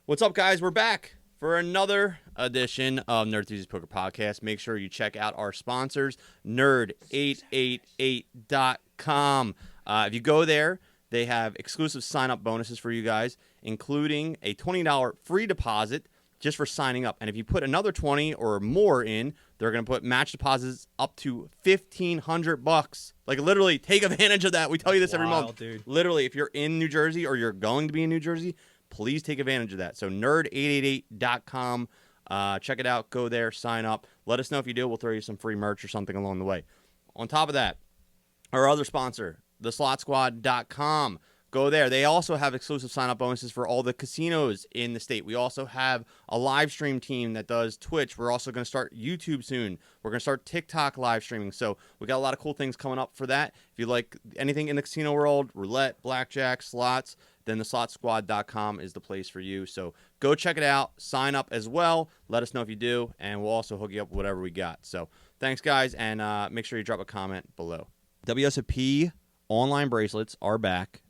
What's up, guys? We're back for another edition of Nerd Enthusiast Poker Podcast. Make sure you check out our sponsors, nerd888.com. If you go there, they have exclusive sign-up bonuses for you guys, including a $20 free deposit just for signing up. And if you put another $20 or more in, they're going to put match deposits up to $1,500. Like, literally, take advantage of that. We tell you this every month. Dude. Literally, if you're in New Jersey or you're going to be in New Jersey, please take advantage of that. So nerd888.com. Check it out. Go there. Sign up. Let us know if you do. We'll throw you some free merch or something along the way. On top of that, our other sponsor, theslotsquad.com. Go there. They also have exclusive sign-up bonuses for all the casinos in the state. We also have a live stream team that does Twitch. We're also going to start YouTube soon. We're going to start TikTok live streaming. So we got a lot of cool things coming up for that. If you like anything in the casino world, roulette, blackjack, slots, then theslotsquad.com is the place for you. So go check it out. Sign up as well. Let us know if you do, and we'll also hook you up with whatever we got. So thanks, guys, and make sure you drop a comment below. WSOP Online Bracelets are back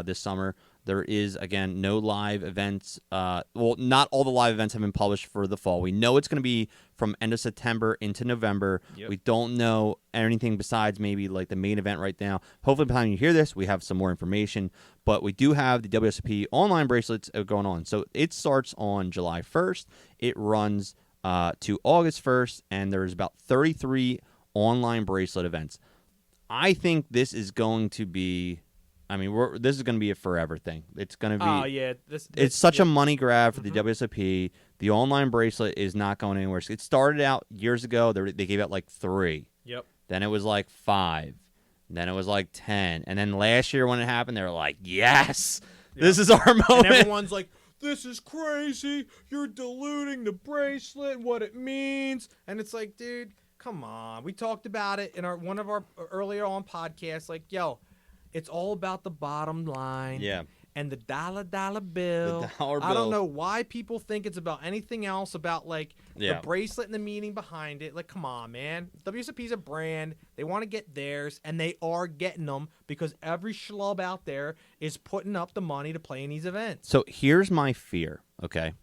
this summer. There is, again, no live events. Well, not all the live events have been published for the fall. We know it's going to be from end of September into November. Yep. We don't know anything besides maybe like the main event right now. Hopefully by the time you hear this, we have some more information. But we do have the WSOP Online Bracelets going on. So it starts on July 1st. It runs to August 1st, and there's about 33 online bracelet events. I think this is going to be, this is going to be a forever thing. It's going to be. Oh yeah, it's such a money grab for the WSOP. The online bracelet is not going anywhere. It started out years ago. They gave out like 3. Yep. Then it was like 5. Then it was like 10. And then last year when it happened, they were like, "Yes, this is our moment." And everyone's like, "This is crazy. You're diluting the bracelet and what it means." And it's like, dude, come on. We talked about it in one of our earlier on podcasts. Like, yo, it's all about the bottom line. Yeah. And the dollar bill. The dollar bill. I don't know why people think it's about anything else, about like the bracelet and the meaning behind it. Like, come on, man. WSOP's a brand. They want to get theirs, and they are getting them because every schlub out there is putting up the money to play in these events. So here's my fear, okay?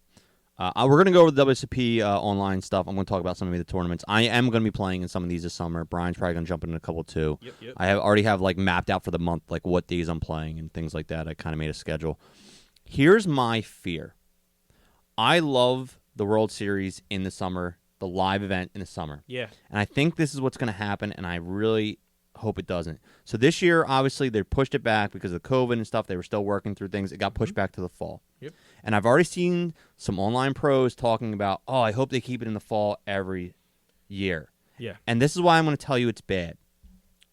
We're going to go over the WSOP online stuff. I'm going to talk about some of the tournaments. I am going to be playing in some of these this summer. Brian's probably going to jump in a couple too. Yep. I already have like mapped out for the month, like what days I'm playing and things like that. I kind of made a schedule. Here's my fear. I love the World Series in the summer, the live event in the summer. Yeah. And I think this is what's going to happen, and I really hope it doesn't. So this year, obviously, they pushed it back because of COVID and stuff. They were still working through things. It got pushed back to the fall. Yep. And I've already seen some online pros talking about, I hope they keep it in the fall every year. Yeah. And this is why I'm going to tell you it's bad.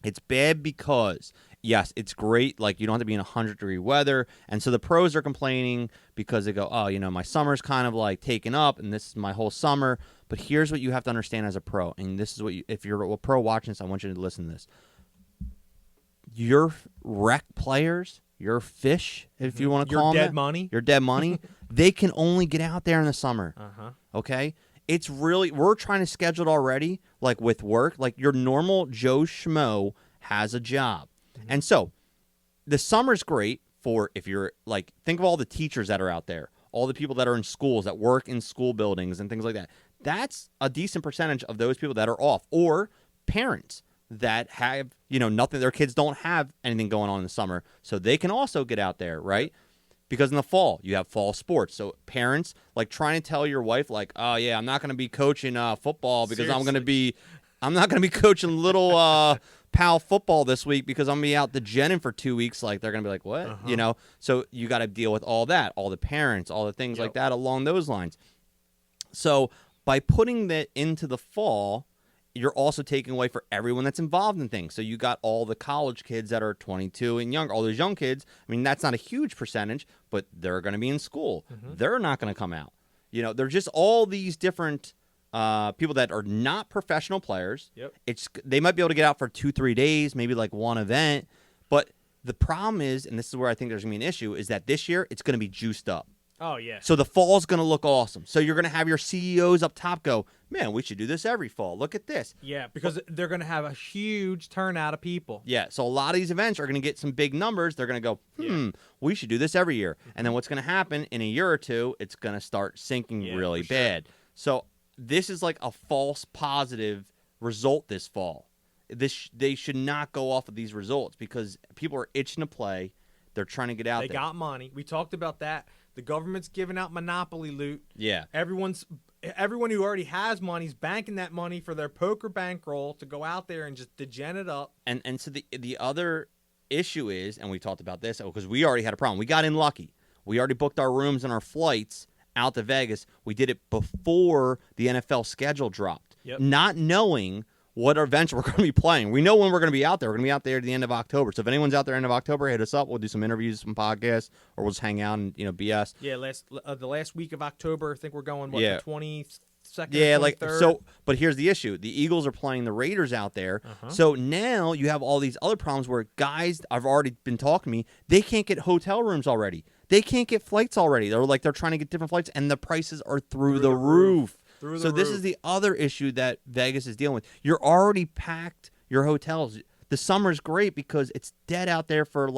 It's bad because, yes, it's great. Like, you don't have to be in 100-degree weather. And so the pros are complaining because they go, my summer's kind of like taken up, and this is my whole summer. But here's what you have to understand as a pro. And this is what if you're a pro watching this, I want you to listen to this. Your rec players, your fish, if you want to call them your dead money, your dead money, they can only get out there in the summer. Okay? It's really, we're trying to schedule it already, like with work. Like your normal Joe Schmo has a job. And so the summer's great for if you're like, think of all the teachers that are out there, all the people that are in schools, that work in school buildings and things like that. That's a decent percentage of those people that are off, or parents that have, nothing. Their kids don't have anything going on in the summer, so they can also get out there, right? Because in the fall, you have fall sports. So parents, like, trying to tell your wife, like, oh, yeah, I'm not going to be coaching football because I'm not going to be coaching little pal football this week because I'm going to be out degenning for 2 weeks. Like, they're going to be like, what? So you got to deal with all that, all the parents, all the things like that along those lines. So by putting that into the fall, you're also taking away for everyone that's involved in things. So you got all the college kids that are 22 and younger, all those young kids. I mean, that's not a huge percentage, but they're going to be in school. They're not going to come out. They're just all these different people that are not professional players. Yep. They might be able to get out for 2-3 days, maybe like one event. But the problem is, and this is where I think there's going to be an issue, is that this year it's going to be juiced up. Oh, yeah. So the fall's going to look awesome. So you're going to have your CEOs up top go, man, we should do this every fall. Look at this. Yeah, because they're going to have a huge turnout of people. Yeah, so a lot of these events are going to get some big numbers. They're going to go, we should do this every year. And then what's going to happen in a year or two, it's going to start sinking really bad. So this is like a false positive result this fall. They should not go off of these results because people are itching to play. They're trying to get out there. They got money. We talked about that. The government's giving out monopoly loot. Yeah. Everyone who already has money is banking that money for their poker bankroll to go out there and just degen it up. And so the other issue is, and we talked about this because we already had a problem. We got in lucky. We already booked our rooms and our flights out to Vegas. We did it before the NFL schedule dropped, not knowing what events we're going to be playing. We know when we're going to be out there. We're going to be out there at the end of October. So if anyone's out there end of October, hit us up. We'll do some interviews, some podcasts, or we'll just hang out and BS. Yeah, the last week of October, I think we're going the 22nd. Yeah, 23rd? But here's the issue: the Eagles are playing the Raiders out there. So now you have all these other problems where guys I've already been talking to me. They can't get hotel rooms already. They can't get flights already. They're trying to get different flights, and the prices are through the roof. So this is the other issue that Vegas is dealing with. You're already packed your hotels. The summer's great because it's dead out there for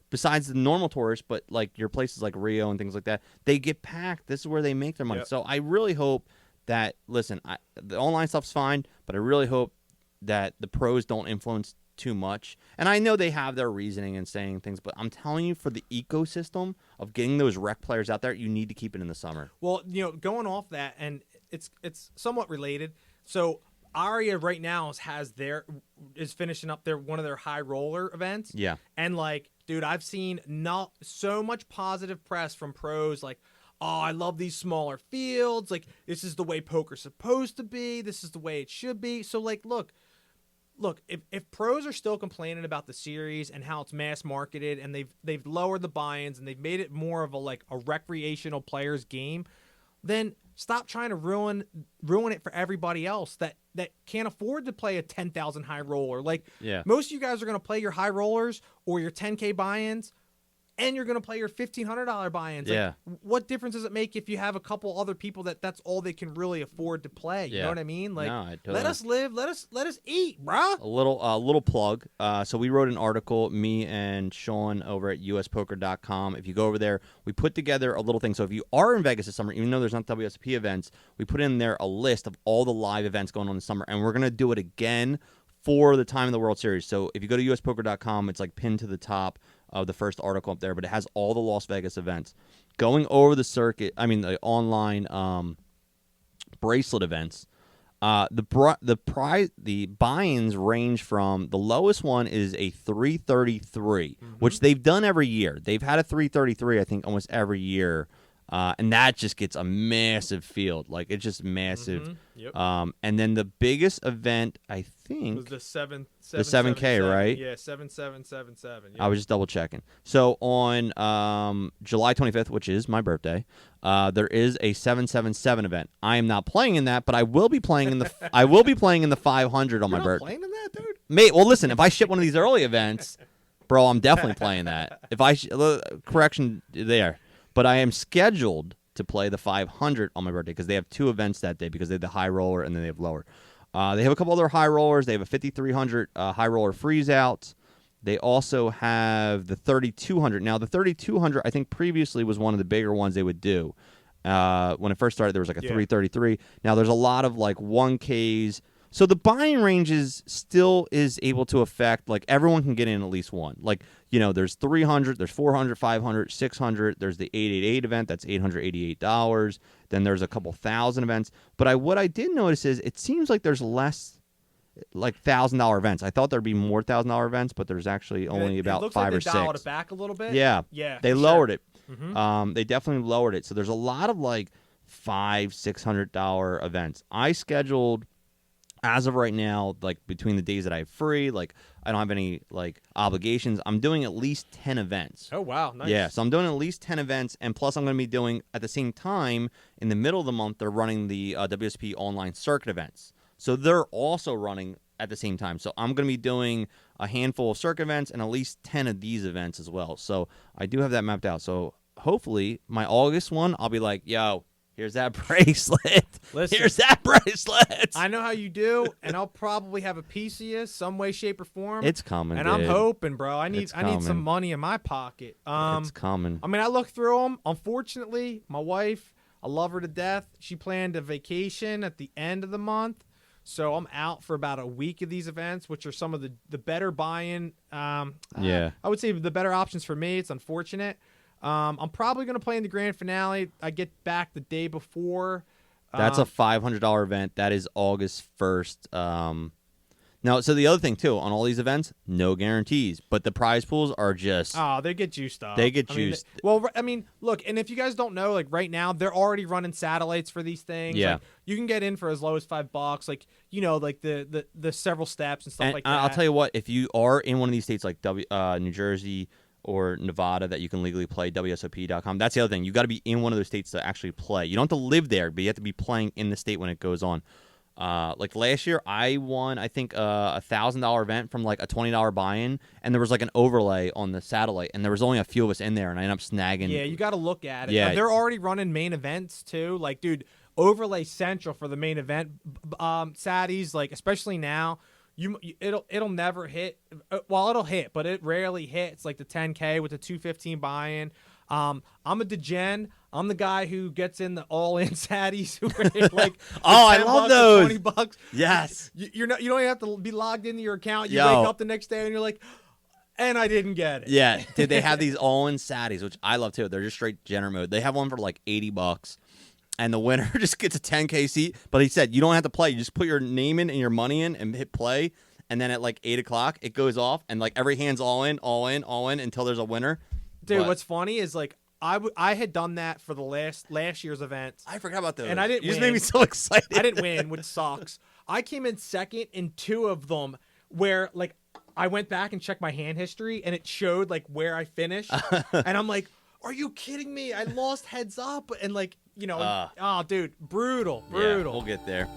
besides the normal tourists, but your places like Rio and things like that, they get packed. This is where they make their money. So I really hope that, listen, the online stuff's fine, but I really hope that the pros don't influence too much. And I know they have their reasoning and saying things, but I'm telling you, for the ecosystem of getting those rec players out there, you need to keep it in the summer. Well, going off that, and it's somewhat related. So Aria right now is finishing up one of their high roller events. Yeah. And dude, I've seen not so much positive press from pros oh, I love these smaller fields. This is the way poker's supposed to be. This is the way it should be. So look, if pros are still complaining about the series and how it's mass marketed and they've lowered the buy-ins and they've made it more of a recreational player's game, then stop trying to ruin it for everybody else that can't afford to play a 10,000 high roller. Most of you guys are going to play your high rollers or your 10K buy-ins, and you're going to play your $1,500 buy-ins. What difference does it make if you have a couple other people that's all they can really afford to play? You know what I mean? Let us live. Let us eat, bruh. A little plug. So we wrote an article, me and Sean over at uspoker.com. If you go over there, we put together a little thing. So if you are in Vegas this summer, even though there's not WSOP events, we put in there a list of all the live events going on this summer, and we're going to do it again for the time of the World Series. So if you go to uspoker.com, it's pinned to the top of the first article up there, but it has all the Las Vegas events. Going over the circuit, the online bracelet events, the buy-ins range from, the lowest one is a 333, which they've done every year. They've had a 333, I think, almost every year. And that just gets a massive field. It's just massive. And then the biggest event, I think, was the 7K, right? Yeah, 7777. I was just double checking. So on July 25th, which is my birthday, there is a 777 event. I am not playing in that, but I will be playing in the 500 on my birthday. Playing in that, dude? Mate, well, listen, if I ship one of these early events, bro, I'm definitely playing that. Correction there. But I am scheduled to play the 500 on my birthday because they have two events that day because they have the high roller and then they have lower. They have a couple other high rollers. They have a 5,300 high roller freeze out. They also have the 3,200. Now, the 3,200, I think previously was one of the bigger ones they would do. When it first started, there was a 333. Now, there's a lot of 1Ks. So the buying ranges still is able to affect, everyone can get in at least one. There's 300, there's 400, 500, 600. There's the 888 event. That's $888. Then there's a couple thousand events. But what I did notice is it seems like there's less, $1,000 events. I thought there'd be more $1,000 events, but there's actually only about 5 or 6. It dialed it back a little bit. Yeah. Yeah. They lowered it. They definitely lowered it. So there's a lot of $500, $600 events. I scheduled, as of right now, between the days that I have free, I don't have any obligations, I'm doing at least 10 events. Oh, wow. Nice. Yeah, so I'm doing at least 10 events, and plus I'm going to be doing, at the same time, in the middle of the month, they're running the WSOP Online Circuit events. So they're also running at the same time. So I'm going to be doing a handful of circuit events and at least 10 of these events as well. So I do have that mapped out. So hopefully my August one, I'll be like, yo, here's that bracelet. Listen, here's that bracelet. I know how you do, and I'll probably have a piece of you some way, shape, or form. It's coming, and dude. I'm hoping, bro. I need some coming. money in my pocket. It's coming. I mean, I looked through them. Unfortunately, my wife, I love her to death. She planned a vacation at the end of the month. So I'm out for about a week of these events, which are some of the better buy-in. I would say the better options for me. It's unfortunate. I'm probably going to play in the grand finale. I get back the day before. That's a $500 event. That is August 1st. Now, so the other thing, too, on all these events, no guarantees. But the prize pools are just... Oh, they get juiced up. They get juiced. Look, and if you guys don't know, like right now, they're already running satellites for these things. Yeah. Like, you can get in for as low as $5. Like, like the several steps and stuff like that. I'll tell you what, if you are in one of these states like New Jersey or Nevada that you can legally play, WSOP.com, that's the other thing. You got to be in one of those states to actually play. You don't have to live there, but you have to be playing in the state when it goes on. Like last year, I won, I think, a $1,000 event from like a $20 buy-in, and there was like an overlay on the satellite, and there was only a few of us in there, and I ended up snagging. Yeah, you got to look at it. Yeah. They're already running main events too. Like, dude, overlay central for the main event. Saddies, like especially now, it'll never hit. Well, it'll hit, but it rarely hits like the 10K with the 215 buy-in. I'm a degen. I'm the guy who gets in the all-in saddies who are like, oh, I love those. $20. Yes. You don't even have to be logged into your account. You Yo. wake up the next day and you're like, and I didn't get it. Yeah, dude, they have these all-in saddies, which I love too. They're just straight Jenner mode. They have one for like $80, and the winner just gets a 10K seat. But he said you don't have to play. You just put your name in and your money in and hit play, and then at like 8 o'clock it goes off, and like every hand's all in until there's a winner. Dude, what's funny is like I had done that for the last year's event. I forgot about those. And I didn't You just win. made me so excited. I didn't win, which sucks. I came in second in 2 of them where like I went back and checked my hand history and it showed like where I finished. And I'm like, are you kidding me? I lost heads up and like, oh dude, brutal. Yeah, we'll get there.